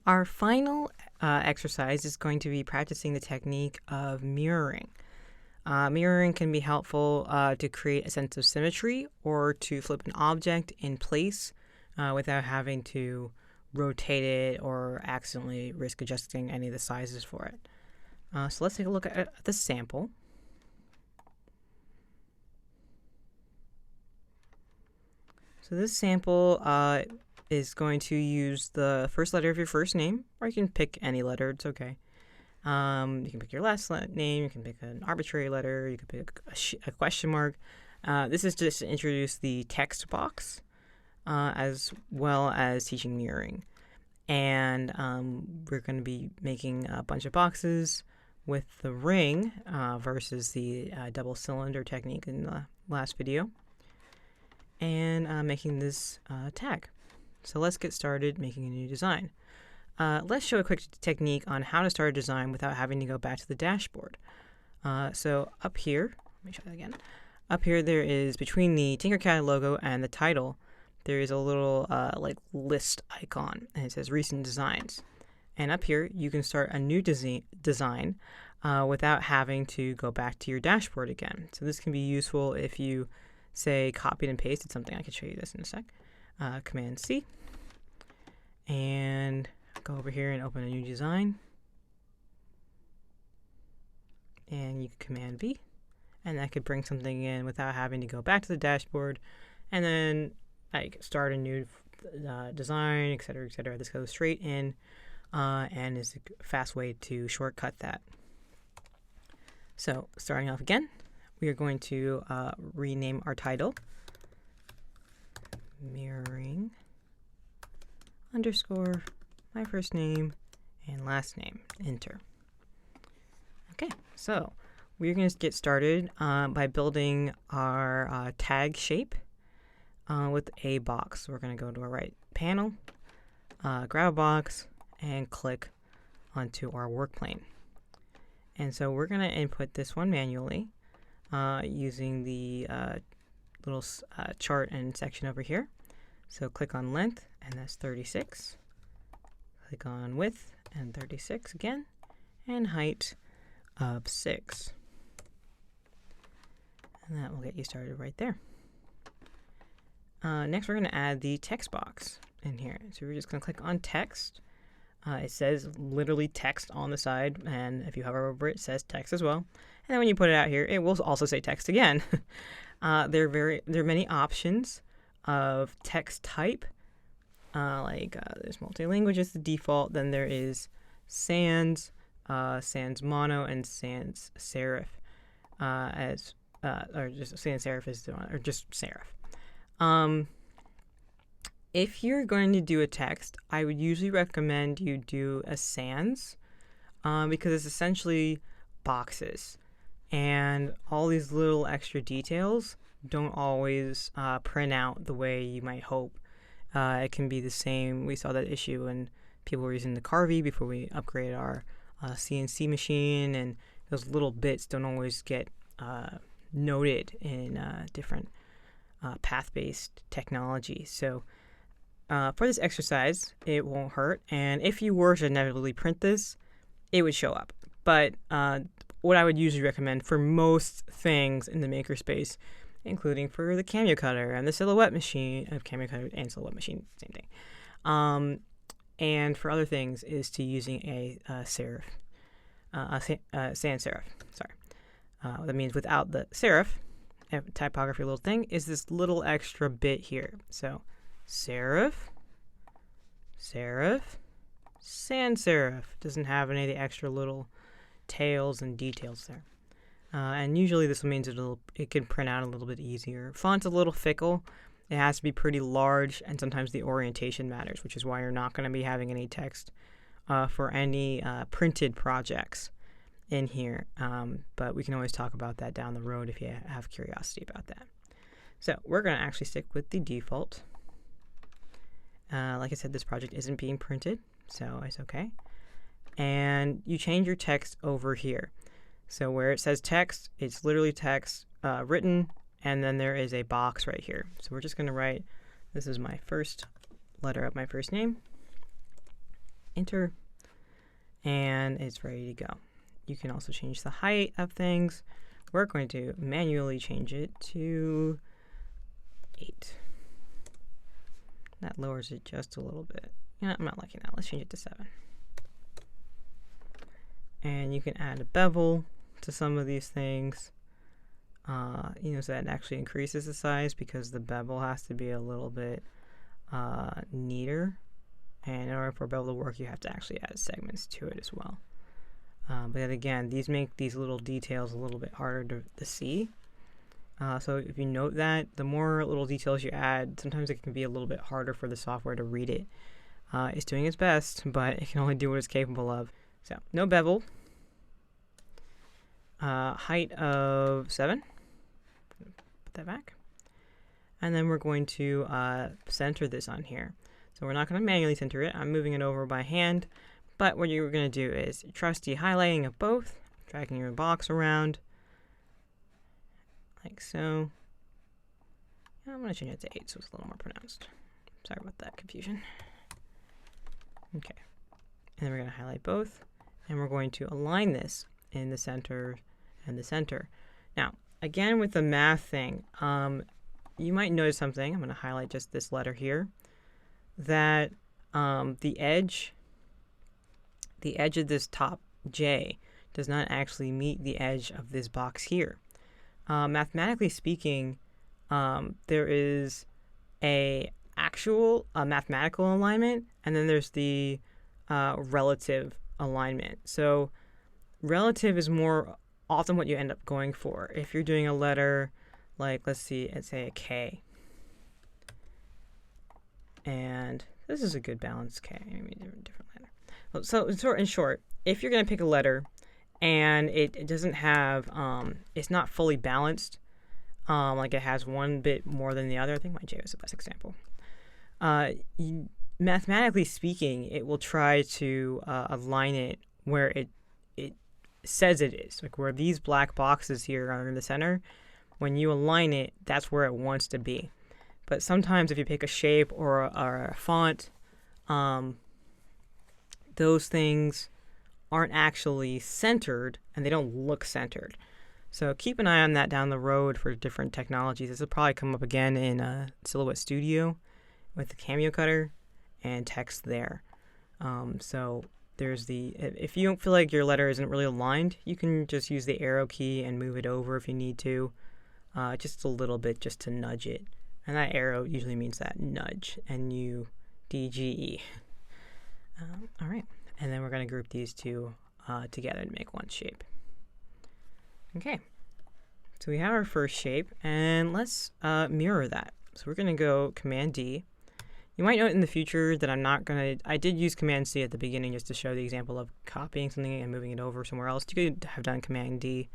Our final exercise is going to be practicing the technique of mirroring. Mirroring can be helpful to create a sense of symmetry or to flip an object in place without having to rotate it or accidentally risk adjusting any of the sizes for it. So let's take a look at the sample. So this sample is going to use the first letter of your first name, or you can pick any letter, it's okay. You can pick your last name, you can pick an arbitrary letter, you can pick a question mark. This is just to introduce the text box as well as teaching mirroring. And we're going to be making a bunch of boxes with the ring versus the double cylinder technique in the last video. And making this tag. So let's get started making a new design. Let's show a quick technique on how to start a design without having to go back to the dashboard. So up here, let me show that again. Up here there is, between the Tinkercad logo and the title, there is a little like list icon, and it says recent designs. And up here you can start a new design without having to go back to your dashboard again. So this can be useful if you, say, copied and pasted something. I can show you this in a sec. Command C. And go over here and open a new design. And you can Command V. And that could bring something in without having to go back to the dashboard. And then start a new design, etc., etc. This goes straight in and is a fast way to shortcut that. So starting off again, we are going to rename our title. Mirroring _ my first name and last name. Enter. Okay, so we're going to get started by building our tag shape with a box. We're going to go to our right panel, grab a box, and click onto our work plane. And so we're going to input this one manually using the little chart and section over here. So click on length, and that's 36. Click on width, and 36 again, and height of 6. And that will get you started right there. Next, we're going to add the text box in here. So we're just going to click on text. It says literally text on the side, and if you hover over it, it says text as well. And then when you put it out here, it will also say text again. There are many options of text type. There's multi-language as the default. Then there is sans, sans mono, and sans serif or just sans serif is the one, or just serif. If you're going to do a text, I would usually recommend you do a sans because it's essentially boxes. And all these little extra details don't always print out the way you might hope. It can be the same. We saw that issue when people were using the Carvey before we upgraded our CNC machine, and those little bits don't always get noted in different path-based technology. So for this exercise, it won't hurt. And if you were to inevitably print this, it would show up. But what I would usually recommend for most things in the Makerspace, including for the Cameo Cutter and the Silhouette Machine, Cameo Cutter and Silhouette Machine, same thing. And for other things, is to using a serif, sans serif. Sorry, that means without the serif typography little thing is this little extra bit here. So serif, serif, sans serif doesn't have any of the extra little tails and details there. And usually this means it can print out a little bit easier. Font's a little fickle. It has to be pretty large, and sometimes the orientation matters, which is why you're not going to be having any text for any printed projects in here. But we can always talk about that down the road if you have curiosity about that. So we're going to actually stick with the default. Like I said, this project isn't being printed, so it's okay. And you change your text over here. So where it says text, it's literally text written, and then there is a box right here. So we're just going to write, this is my first letter of my first name, enter, and it's ready to go. You can also change the height of things. We're going to manually change it to 8. That lowers it just a little bit. You know, I'm not liking that. Let's change it to 7. And you can add a bevel to some of these things. You know, so that actually increases the size because the bevel has to be a little bit neater. And in order for a bevel to work, you have to actually add segments to it as well. But then again, these make these little details a little bit harder to see. So if you note that, the more little details you add, sometimes it can be a little bit harder for the software to read it. It's doing its best, but it can only do what it's capable of. So no bevel. Height of 7. Put that back. And then we're going to center this on here. So we're not going to manually center it. I'm moving it over by hand. But what you're going to do is trusty highlighting of both, dragging your box around, like so. I'm going to change it to 8 so it's a little more pronounced. Sorry about that confusion. Okay. And then we're going to highlight both, and we're going to align this in the center and the center. Now, again with the math thing, you might notice something. I'm going to highlight just this letter here, that the edge of this top J does not actually meet the edge of this box here. Mathematically speaking, there is a mathematical alignment, and then there's the relative alignment. So relative is more often what you end up going for. If you're doing a letter like, let's say a K, and this is a good balanced K, maybe a different letter. So in short, if you're going to pick a letter and it doesn't have, it's not fully balanced, like it has one bit more than the other, I think my J was the best example. Mathematically speaking, it will try to align it where it says it is. Like where these black boxes here are in the center, when you align it, that's where it wants to be. But sometimes if you pick a shape or a font, those things aren't actually centered and they don't look centered. So keep an eye on that down the road for different technologies. This will probably come up again in Silhouette Studio with the Cameo Cutter and text there. So there's if you don't feel like your letter isn't really aligned, you can just use the arrow key and move it over if you need to, just a little bit just to nudge it. And that arrow usually means that nudge, N-U-D-G-E. All right, and then we're going to group these two together to make one shape. Okay, so we have our first shape, and let's mirror that. So we're going to go Command-D. You might note in the future that I did use Command-C at the beginning just to show the example of copying something and moving it over somewhere else. You could have done Command-D,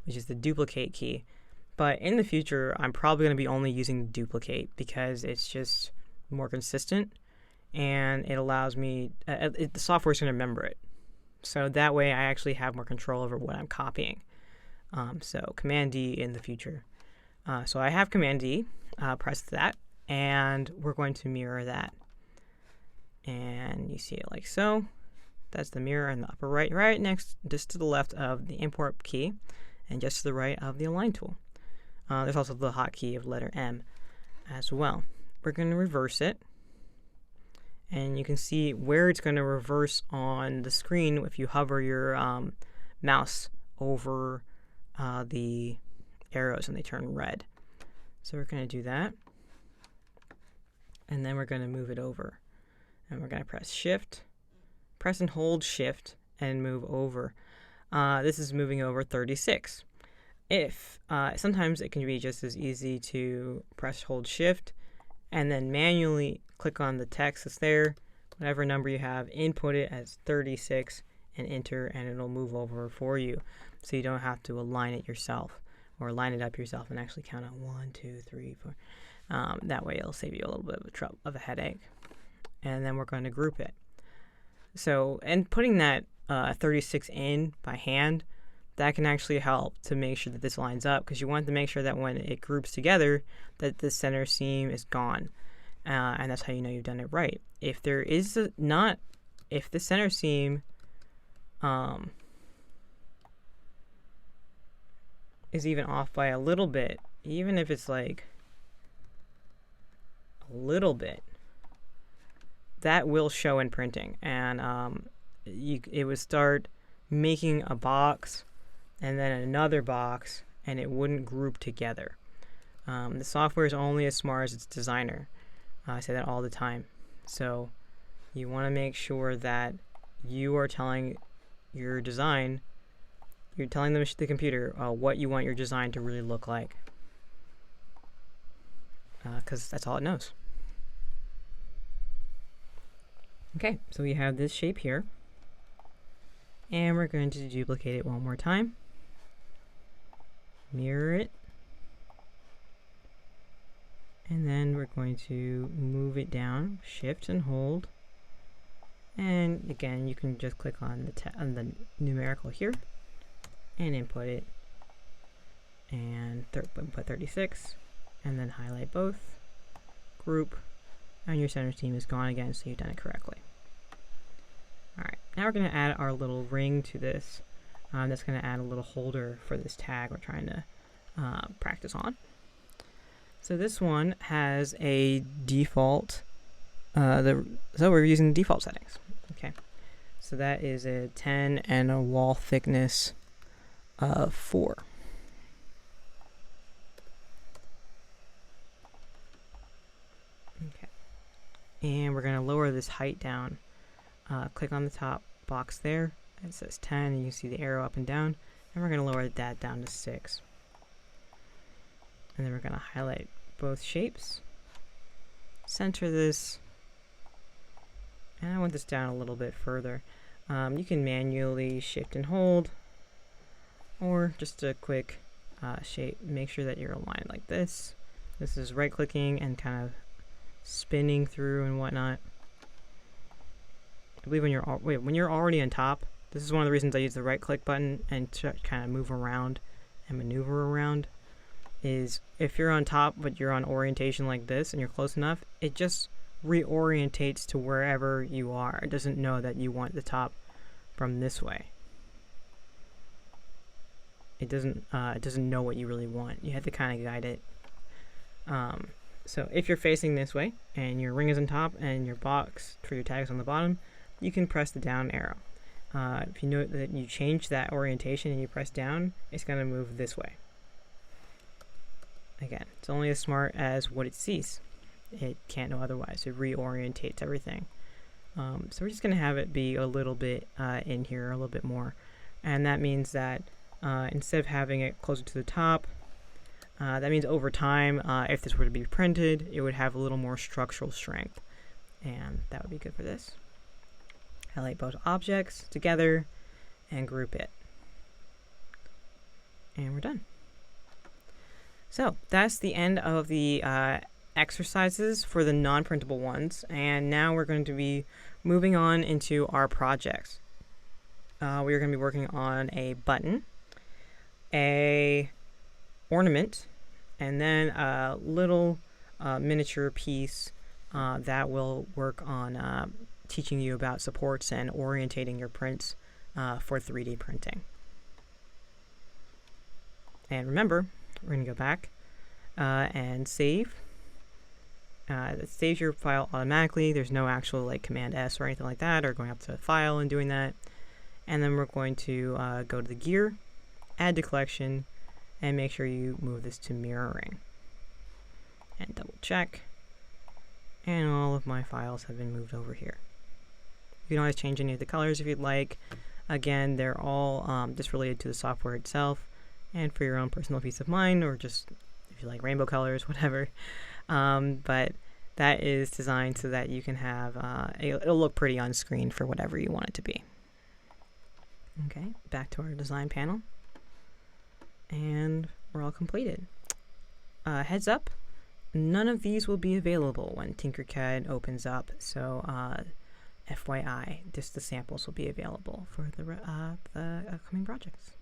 which is the duplicate key. But in the future, I'm probably going to be only using duplicate because it's just more consistent. And it allows me, the software is going to remember it. So that way I actually have more control over what I'm copying. So Command-D in the future. So I have Command-D, press that, and we're going to mirror that. And you see it like so. That's the mirror in the upper right next, just to the left of the import key, and just to the right of the align tool. There's also the hotkey of letter M as well. We're going to reverse it. And you can see where it's going to reverse on the screen if you hover your mouse over the arrows and they turn red. So we're going to do that. And then we're going to move it over. And we're going to press and hold Shift, and move over. This is moving over 36. Sometimes it can be just as easy to hold Shift, and then manually click on the text that's there, whatever number you have, input it as 36, and enter, and it'll move over for you. So you don't have to align it yourself or line it up yourself and actually count out 1, 2, 3, 4. That way it'll save you a little bit of a headache. And then we're going to group it. So, and putting that 36 in by hand, that can actually help to make sure that this lines up, because you want to make sure that when it groups together that the center seam is gone. And that's how you know you've done it right. If there is not if the center seam is even off by a little bit, even if it's like a little bit, that will show in printing, and it would start making a box and then another box, and it wouldn't group together. The software is only as smart as its designer. I say that all the time. So you want to make sure that you are telling your design, you're telling the computer what you want your design to really look like, because that's all it knows. Okay, so we have this shape here, and we're going to duplicate it one more time, mirror it, and then we're going to move it down, shift and hold, and again you can just click on the numerical here and input it, and input 36, and then highlight both, group, and your center seam is gone again, so you've done it correctly. Alright, now we're going to add our little ring to this. That's going to add a little holder for this tag we're trying to practice on. So this one has a default, so we're using default settings. Okay, so that is a 10 and a wall thickness of 4. Okay, and we're going to lower this height down. Click on the top box there. It says 10, and you see the arrow up and down. And we're going to lower that down to 6. And then we're going to highlight both shapes. Center this. And I want this down a little bit further. You can manually shift and hold, or just a quick shape. Make sure that you're aligned like this. This is right clicking and kind of spinning through and whatnot. I believe when you're already on top, this is one of the reasons I use the right click button and to kind of move around and maneuver around, is if you're on top but you're on orientation like this and you're close enough, it just reorientates to wherever you are. It doesn't know that you want the top from this way. It doesn't know what you really want. You have to kind of guide it. So if you're facing this way and your ring is on top and your box for your tag is on the bottom, you can press the down arrow. If you know that you change that orientation and you press down, it's going to move this way. Again, it's only as smart as what it sees. It can't know otherwise. It reorientates everything. So we're just going to have it be a little bit in here, a little bit more. And that means that instead of having it closer to the top, that means over time, if this were to be printed, it would have a little more structural strength. And that would be good for this. Highlight both objects together and group it. And we're done. So that's the end of the exercises for the non-printable ones. And now we're going to be moving on into our projects. We're going to be working on a button, a ornament, and then a little miniature piece that will work on teaching you about supports and orientating your prints for 3D printing. And remember, we're going to go back and save. It saves your file automatically. There's no actual like Command S or anything like that, or going up to File and doing that. And then we're going to go to the gear, add to collection, and make sure you move this to mirroring. And double check. And all of my files have been moved over here. You can always change any of the colors if you'd like. Again, they're all just related to the software itself and for your own personal peace of mind, or just if you like rainbow colors, whatever. But that is designed so that you can have, it'll look pretty on screen for whatever you want it to be. Okay, back to our design panel. And we're all completed. Heads up, none of these will be available when Tinkercad opens up, so FYI, just the samples will be available for the upcoming projects.